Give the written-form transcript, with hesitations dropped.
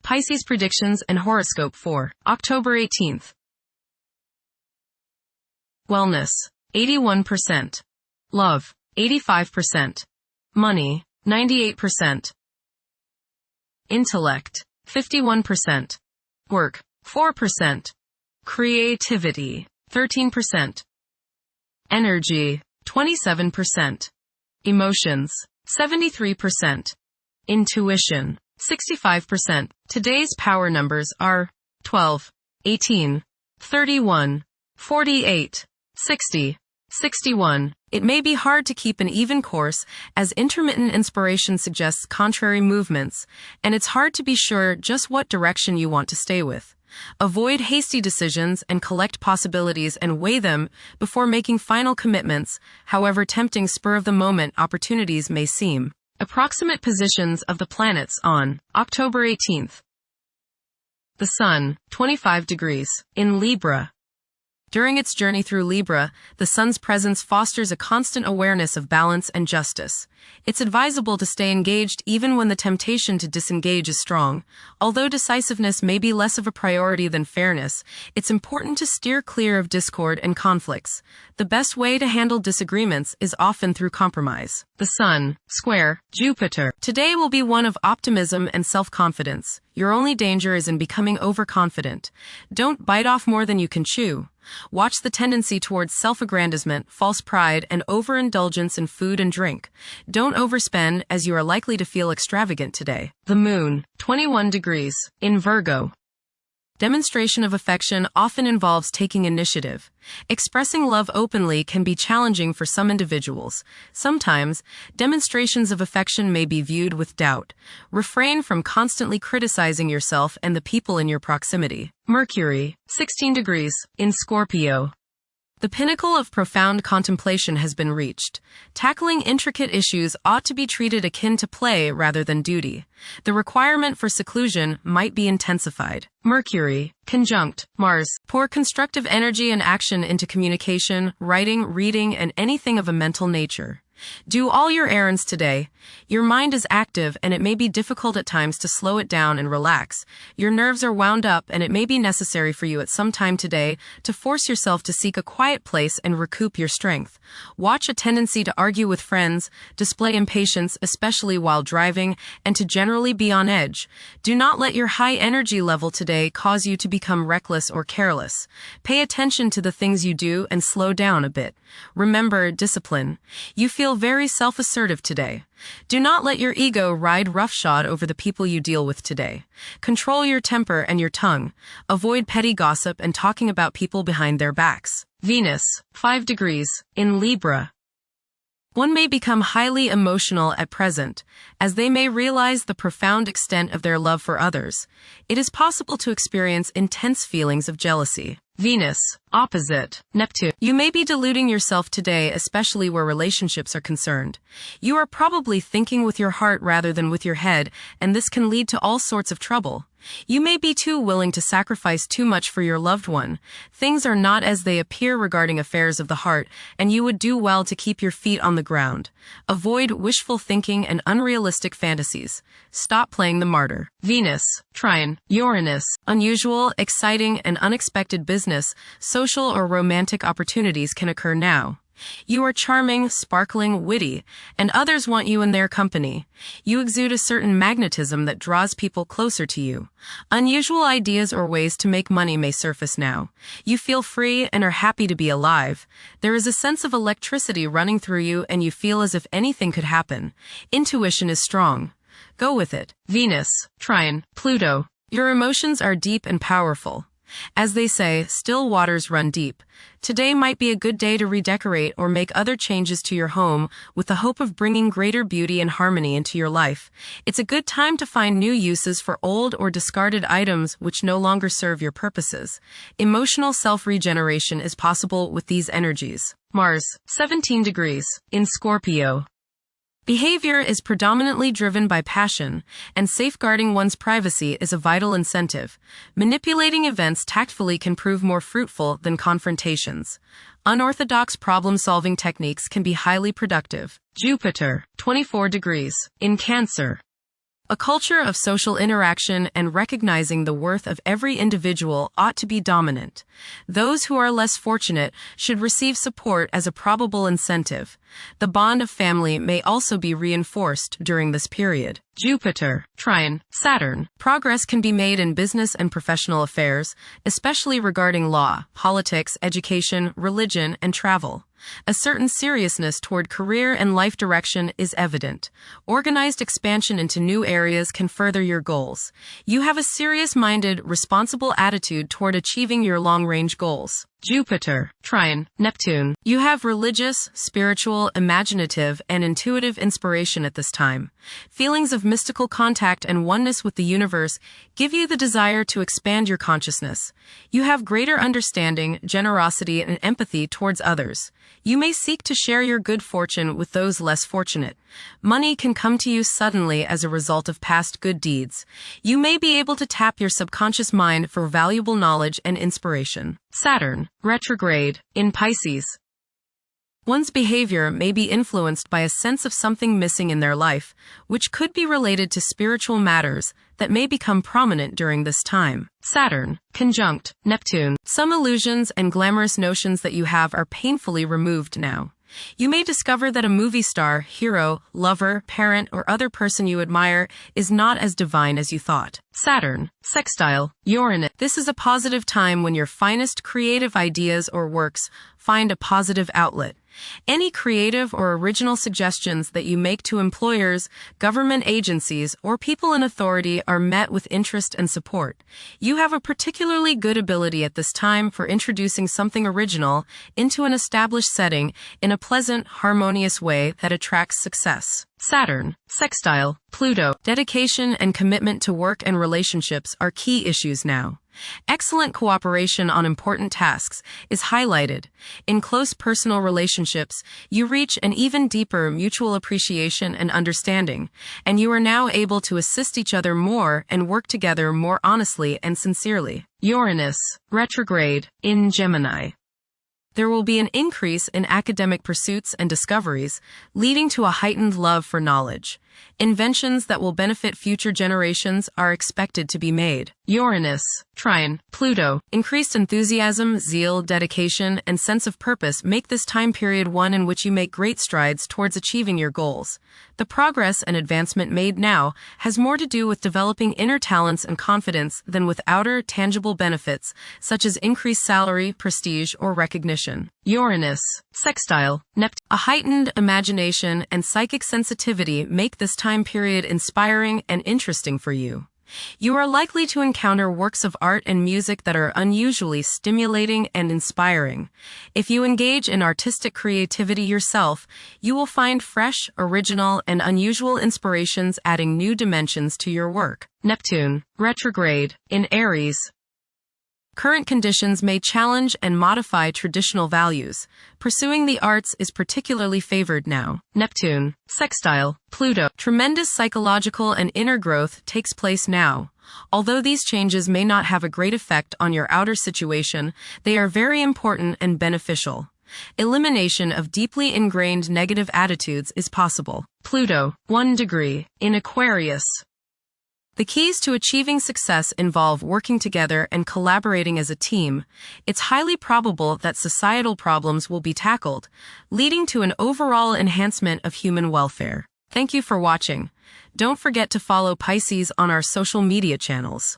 Pisces predictions and horoscope for October 18th. Wellness, 81%. Love, 85%. Money, 98%. Intellect, 51%. Work, 4%. Creativity, 13%. Energy, 27%. Emotions, 73%. Intuition, 65%. Today's power numbers are 12, 18, 31, 48, 60, 61. It may be hard to keep an even course, as intermittent inspiration suggests contrary movements, and it's hard to be sure just what direction you want to stay with. Avoid hasty decisions and collect possibilities and weigh them before making final commitments, however tempting spur-of-the-moment opportunities may seem. Approximate positions of the planets on October 18th. The Sun, 25 degrees, in Libra. During its journey through Libra, the Sun's presence fosters a constant awareness of balance and justice. It's advisable to stay engaged even when the temptation to disengage is strong. Although decisiveness may be less of a priority than fairness, it's important to steer clear of discord and conflicts. The best way to handle disagreements is often through compromise. The Sun, square, Jupiter. Today will be one of optimism and self-confidence. Your only danger is in becoming overconfident. Don't bite off more than you can chew. Watch the tendency towards self-aggrandizement, false pride, and overindulgence in food and drink. Don't overspend, as you are likely to feel extravagant today. The Moon, 21 degrees, in Virgo. Demonstration of affection often involves taking initiative. Expressing love openly can be challenging for some individuals. Sometimes, demonstrations of affection may be viewed with doubt. Refrain from constantly criticizing yourself and the people in your proximity. Mercury, 16 degrees, in Scorpio. The pinnacle of profound contemplation has been reached. Tackling intricate issues ought to be treated akin to play rather than duty. The requirement for seclusion might be intensified. Mercury, conjunct Mars. Pour constructive energy and action into communication, writing, reading, and anything of a mental nature. Do all your errands today. Your mind is active and it may be difficult at times to slow it down and relax. Your nerves are wound up and it may be necessary for you at some time today to force yourself to seek a quiet place and recoup your strength. Watch a tendency to argue with friends, display impatience, especially while driving, and to generally be on edge. Do not let your high energy level today cause you to become reckless or careless. Pay attention to the things you do and slow down a bit. Remember discipline. You feel very self-assertive today. Do not let your ego ride roughshod over the people you deal with today. Control your temper and your tongue. Avoid petty gossip and talking about people behind their backs. Venus, 5 degrees, in Libra. One may become highly emotional at present, as they may realize the profound extent of their love for others. It is possible to experience intense feelings of jealousy. Venus, opposite Neptune. You may be deluding yourself today, especially where relationships are concerned. You are probably thinking with your heart rather than with your head, and this can lead to all sorts of trouble. You may be too willing to sacrifice too much for your loved one. Things are not as they appear regarding affairs of the heart, and you would do well to keep your feet on the ground. Avoid wishful thinking and unrealistic fantasies. Stop playing the martyr. Venus, trine Uranus. Unusual, exciting, and unexpected business, social or romantic opportunities can occur now. You are charming, sparkling, witty, and others want you in their company. You exude a certain magnetism that draws people closer to you. Unusual ideas or ways to make money may surface now. You feel free and are happy to be alive. There is a sense of electricity running through you and you feel as if anything could happen. Intuition is strong. Go with it. Venus, trine Pluto. Your emotions are deep and powerful. As they say, still waters run deep. Today might be a good day to redecorate or make other changes to your home with the hope of bringing greater beauty and harmony into your life. It's a good time to find new uses for old or discarded items which no longer serve your purposes. Emotional self-regeneration is possible with these energies. Mars, 17 degrees, in Scorpio. Behavior is predominantly driven by passion, and safeguarding one's privacy is a vital incentive. Manipulating events tactfully can prove more fruitful than confrontations. Unorthodox problem-solving techniques can be highly productive. Jupiter, 24 degrees, in Cancer. A culture of social interaction and recognizing the worth of every individual ought to be dominant. Those who are less fortunate should receive support as a probable incentive. The bond of family may also be reinforced during this period. Jupiter, trine, Saturn. Progress can be made in business and professional affairs, especially regarding law, politics, education, religion, and travel. A certain seriousness toward career and life direction is evident. Organized expansion into new areas can further your goals. You have a serious-minded, responsible attitude toward achieving your long-range goals. Jupiter, trine, Neptune. You have religious, spiritual, imaginative, and intuitive inspiration at this time. Feelings of mystical contact and oneness with the universe give you the desire to expand your consciousness. You have greater understanding, generosity, and empathy towards others. You may seek to share your good fortune with those less fortunate. Money can come to you suddenly as a result of past good deeds. You may be able to tap your subconscious mind for valuable knowledge and inspiration. Saturn, retrograde, in Pisces. One's behavior may be influenced by a sense of something missing in their life, which could be related to spiritual matters that may become prominent during this time. Saturn, conjunct, Neptune. Some illusions and glamorous notions that you have are painfully removed now. You may discover that a movie star, hero, lover, parent, or other person you admire is not as divine as you thought. Saturn, sextile, Uranus. This is a positive time when your finest creative ideas or works find a positive outlet. Any creative or original suggestions that you make to employers, government agencies, or people in authority are met with interest and support. You have a particularly good ability at this time for introducing something original into an established setting in a pleasant, harmonious way that attracts success. Saturn, sextile, Pluto. Dedication and commitment to work and relationships are key issues now. Excellent cooperation on important tasks is highlighted. In close personal relationships, you reach an even deeper mutual appreciation and understanding, and you are now able to assist each other more and work together more honestly and sincerely. Uranus, retrograde, in Gemini. There will be an increase in academic pursuits and discoveries, leading to a heightened love for knowledge. Inventions that will benefit future generations are expected to be made. Uranus, trine, Pluto. Increased enthusiasm, zeal, dedication, and sense of purpose make this time period one in which you make great strides towards achieving your goals. The progress and advancement made now has more to do with developing inner talents and confidence than with outer, tangible benefits, such as increased salary, prestige, or recognition. Uranus, sextile, Neptune. A heightened imagination and psychic sensitivity make this time period inspiring and interesting for you. You are likely to encounter works of art and music that are unusually stimulating and inspiring. If you engage in artistic creativity yourself, you will find fresh, original, and unusual inspirations adding new dimensions to your work. Neptune, retrograde, in Aries. Current conditions may challenge and modify traditional values. Pursuing the arts is particularly favored now. Neptune, sextile, Pluto. Tremendous psychological and inner growth takes place now. Although these changes may not have a great effect on your outer situation, they are very important and beneficial. Elimination of deeply ingrained negative attitudes is possible. Pluto, 1 degree, in Aquarius. The keys to achieving success involve working together and collaborating as a team. It's highly probable that societal problems will be tackled, leading to an overall enhancement of human welfare. Thank you for watching. Don't forget to follow Pisces on our social media channels.